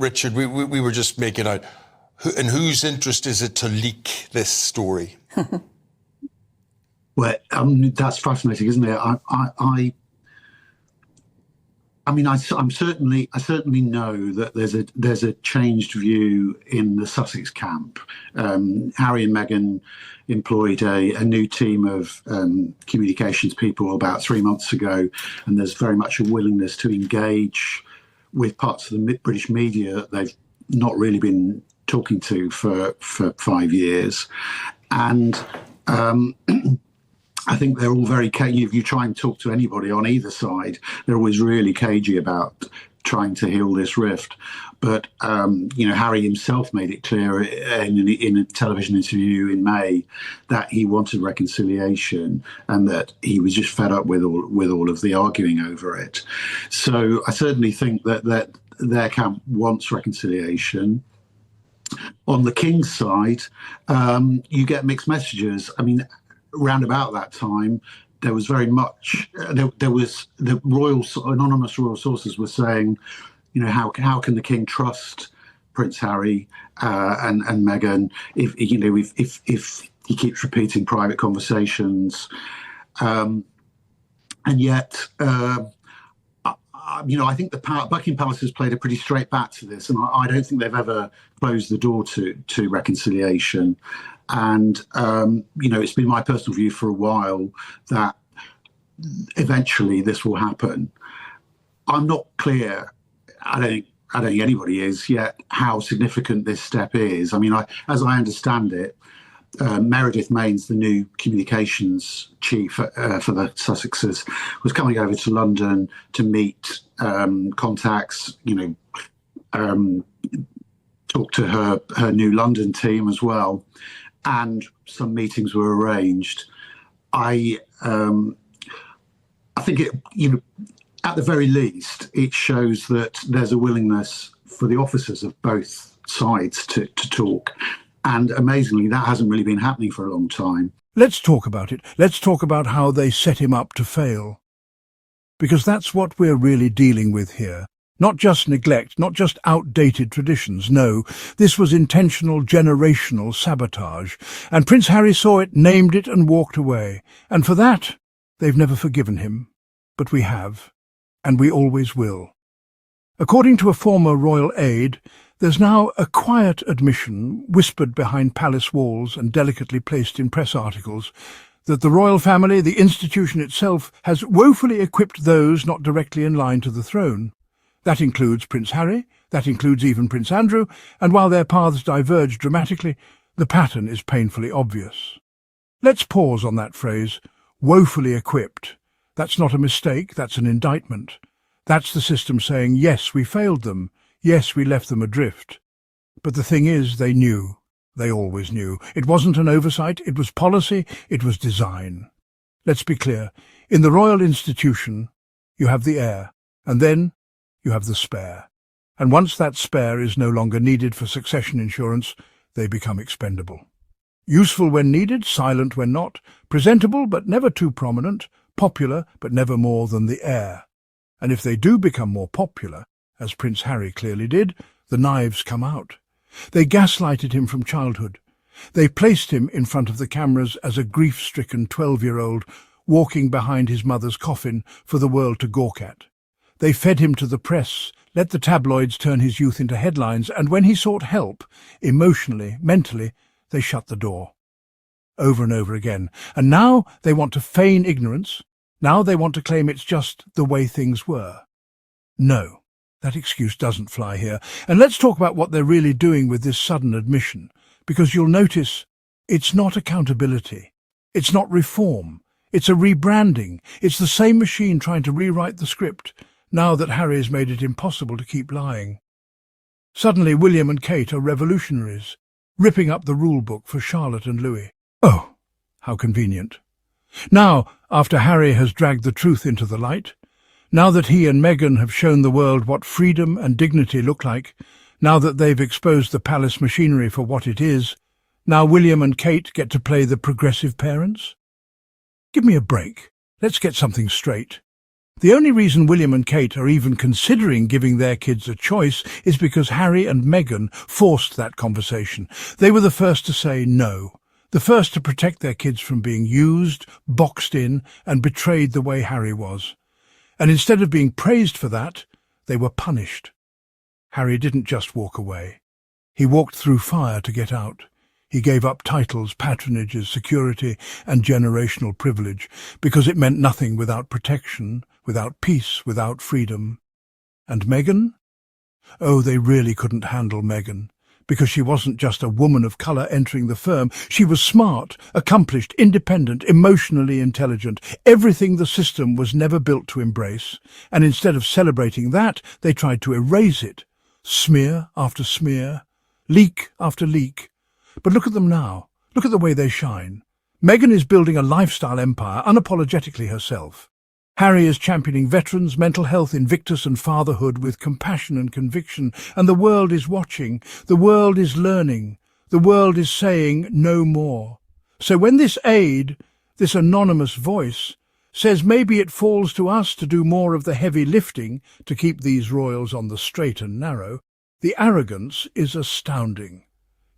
Richard, we were just making out, in whose interest is it to leak this story? Well, that's fascinating, isn't it? I certainly know that there's a changed view in the Sussex camp. Harry and Meghan employed a new team of communications people about 3 months ago, and there's very much a willingness to engage with parts of the British media that they've not really been talking to for 5 years. And I think they're all very cagey. If you try and talk to anybody on either side, they're always really cagey about trying to heal this rift. But, Harry himself made it clear in a television interview in May that he wanted reconciliation and that he was just fed up with all of the arguing over it. So I certainly think that their camp wants reconciliation. On the King's side, you get mixed messages. I mean, round about that time, there was very much there was the anonymous royal sources were saying, how can the King trust Prince Harry and Meghan if he keeps repeating private conversations, and yet I think the Buckingham Palace has played a pretty straight bat to this, and I don't think they've ever closed the door to reconciliation. And it's been my personal view for a while that eventually this will happen. I'm not clear. I don't think anybody is yet how significant this step is. I mean, as I understand it, Meredith Mains, the new communications chief for the Sussexes, was coming over to London to meet contacts, talk to her new London team as well, and some meetings were arranged. I think it, at the very least, it shows that there's a willingness for the officers of both sides to talk. And amazingly, that hasn't really been happening for a long time. Let's talk about it. Let's talk about how they set him up to fail. Because that's what we're really dealing with here. Not just neglect, not just outdated traditions. No, this was intentional, generational sabotage. And Prince Harry saw it, named it, and walked away. And for that, they've never forgiven him. But we have. And we always will. According to a former royal aide, there's now a quiet admission, whispered behind palace walls and delicately placed in press articles, that the royal family, the institution itself, has woefully equipped those not directly in line to the throne. That includes Prince Harry, that includes even Prince Andrew, and while their paths diverge dramatically, the pattern is painfully obvious. Let's pause on that phrase, woefully equipped. That's not a mistake, that's an indictment. That's the system saying, yes, we failed them. Yes, we left them adrift. But the thing is, they knew. They always knew. It wasn't an oversight, it was policy, it was design. Let's be clear. In the royal institution, you have the heir, and then you have the spare. And once that spare is no longer needed for succession insurance, they become expendable. Useful when needed, silent when not, presentable but never too prominent, popular but never more than the heir. And if they do become more popular, as Prince Harry clearly did, the knives come out. They gaslighted him from childhood. They placed him in front of the cameras as a grief-stricken 12-year-old walking behind his mother's coffin for the world to gawk at. They fed him to the press, let the tabloids turn his youth into headlines, and when he sought help, emotionally, mentally, they shut the door. Over and over again. And now they want to feign ignorance. Now they want to claim it's just the way things were. No, that excuse doesn't fly here. And let's talk about what they're really doing with this sudden admission, because you'll notice it's not accountability. It's not reform. It's a rebranding. It's the same machine trying to rewrite the script, now that Harry's made it impossible to keep lying. Suddenly William and Kate are revolutionaries, ripping up the rule book for Charlotte and Louis. Oh, how convenient. Now, after Harry has dragged the truth into the light, now that he and Meghan have shown the world what freedom and dignity look like, now that they've exposed the palace machinery for what it is, now William and Kate get to play the progressive parents? Give me a break. Let's get something straight. The only reason William and Kate are even considering giving their kids a choice is because Harry and Meghan forced that conversation. They were the first to say no, the first to protect their kids from being used, boxed in, and betrayed the way Harry was. And instead of being praised for that, they were punished. Harry didn't just walk away. He walked through fire to get out. He gave up titles, patronages, security, and generational privilege, because it meant nothing without protection, without peace, without freedom. And Meghan? Oh, they really couldn't handle Meghan, because she wasn't just a woman of colour entering the firm. She was smart, accomplished, independent, emotionally intelligent, everything the system was never built to embrace. And instead of celebrating that, they tried to erase it. Smear after smear, leak after leak. But look at them now. Look at the way they shine. Meghan is building a lifestyle empire unapologetically herself. Harry is championing veterans, mental health, Invictus and fatherhood with compassion and conviction. And the world is watching. The world is learning. The world is saying no more. So when this aide, this anonymous voice, says maybe it falls to us to do more of the heavy lifting to keep these royals on the straight and narrow, the arrogance is astounding.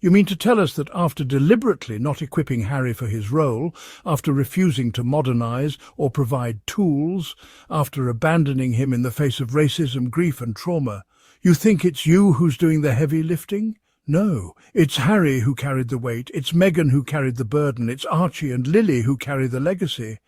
You mean to tell us that after deliberately not equipping Harry for his role, after refusing to modernise or provide tools, after abandoning him in the face of racism, grief and trauma, you think it's you who's doing the heavy lifting? No, it's Harry who carried the weight, it's Meghan who carried the burden, it's Archie and Lily who carry the legacy.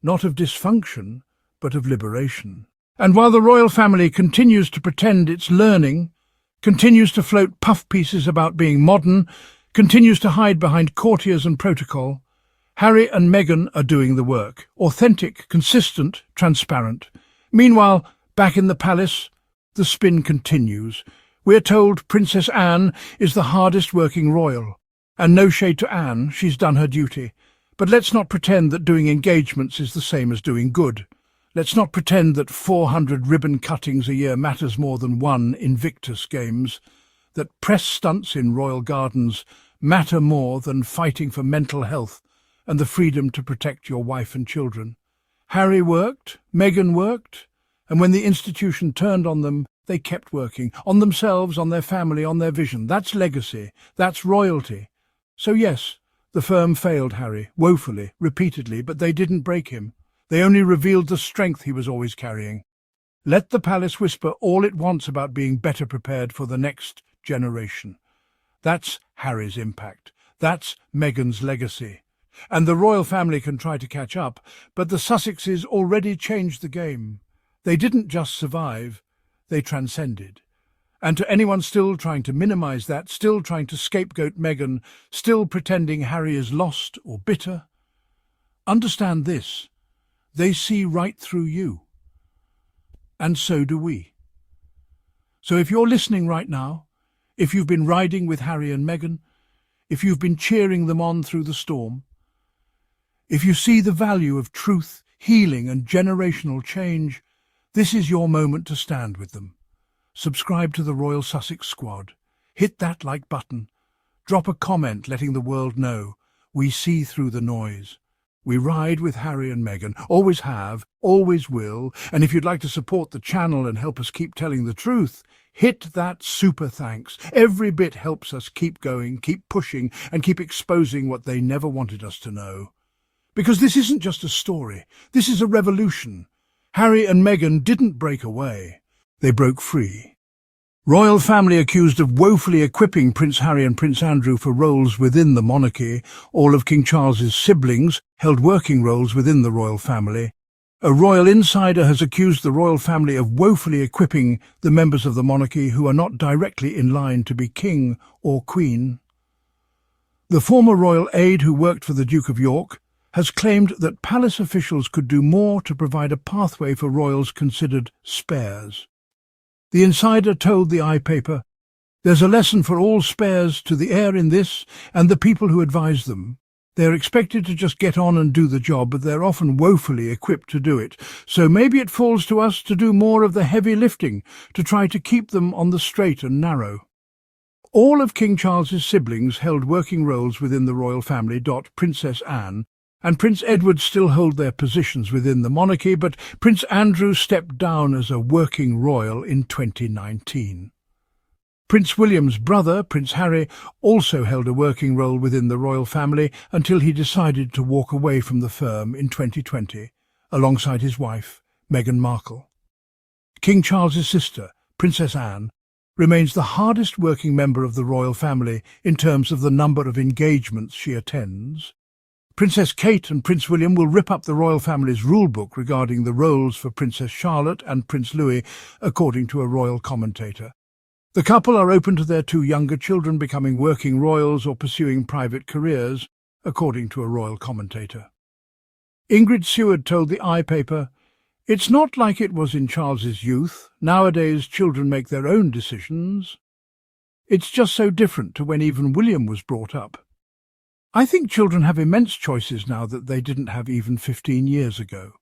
Not of dysfunction, but of liberation. And while the royal family continues to pretend it's learning, continues to float puff pieces about being modern, continues to hide behind courtiers and protocol, Harry and Meghan are doing the work. Authentic, consistent, transparent. Meanwhile, back in the palace, the spin continues. We're told Princess Anne is the hardest working royal. And no shade to Anne, she's done her duty. But let's not pretend that doing engagements is the same as doing good. Let's not pretend that 400 ribbon cuttings a year matters more than one Invictus Games, that press stunts in royal gardens matter more than fighting for mental health and the freedom to protect your wife and children. Harry worked, Meghan worked, and when the institution turned on them, they kept working, on themselves, on their family, on their vision. That's legacy, that's royalty. So yes, the firm failed Harry, woefully, repeatedly, but they didn't break him. They only revealed the strength he was always carrying. Let the palace whisper all it wants about being better prepared for the next generation. That's Harry's impact. That's Meghan's legacy. And the royal family can try to catch up, but the Sussexes already changed the game. They didn't just survive, they transcended. And to anyone still trying to minimise that, still trying to scapegoat Meghan, still pretending Harry is lost or bitter, understand this. They see right through you. And so do we. So if you're listening right now, if you've been riding with Harry and Meghan, if you've been cheering them on through the storm, if you see the value of truth, healing and generational change, this is your moment to stand with them. Subscribe to the Royal Sussex Squad. Hit that like button. Drop a comment letting the world know we see through the noise. We ride with Harry and Meghan, always have, always will, and if you'd like to support the channel and help us keep telling the truth, hit that super thanks. Every bit helps us keep going, keep pushing, and keep exposing what they never wanted us to know. Because this isn't just a story, this is a revolution. Harry and Meghan didn't break away, they broke free. Royal family accused of woefully equipping Prince Harry and Prince Andrew for roles within the monarchy. All of King Charles's siblings held working roles within the royal family. A royal insider has accused the royal family of woefully equipping the members of the monarchy who are not directly in line to be king or queen. The former royal aide who worked for the Duke of York has claimed that palace officials could do more to provide a pathway for royals considered spares. The insider told the paper, "There's a lesson for all spares to the heir in this and the people who advise them. They're expected to just get on and do the job, but they're often woefully equipped to do it. So maybe it falls to us to do more of the heavy lifting, to try to keep them on the straight and narrow." All of King Charles's siblings held working roles within the royal family. Princess Anne and Prince Edward still hold their positions within the monarchy, but Prince Andrew stepped down as a working royal in 2019. Prince William's brother, Prince Harry, also held a working role within the royal family until he decided to walk away from the firm in 2020, alongside his wife, Meghan Markle. King Charles's sister, Princess Anne, remains the hardest working member of the royal family in terms of the number of engagements she attends. Princess Kate and Prince William will rip up the royal family's rulebook regarding the roles for Princess Charlotte and Prince Louis, according to a royal commentator. The couple are open to their two younger children becoming working royals or pursuing private careers, according to a royal commentator. Ingrid Seward told the paper, "It's not like it was in Charles's youth. Nowadays children make their own decisions. It's just so different to when even William was brought up. I think children have immense choices now that they didn't have even 15 years ago."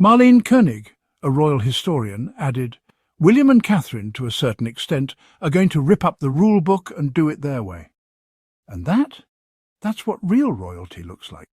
Marlene Koenig, a royal historian, added, "William and Catherine, to a certain extent, are going to rip up the rule book and do it their way. And that's what real royalty looks like."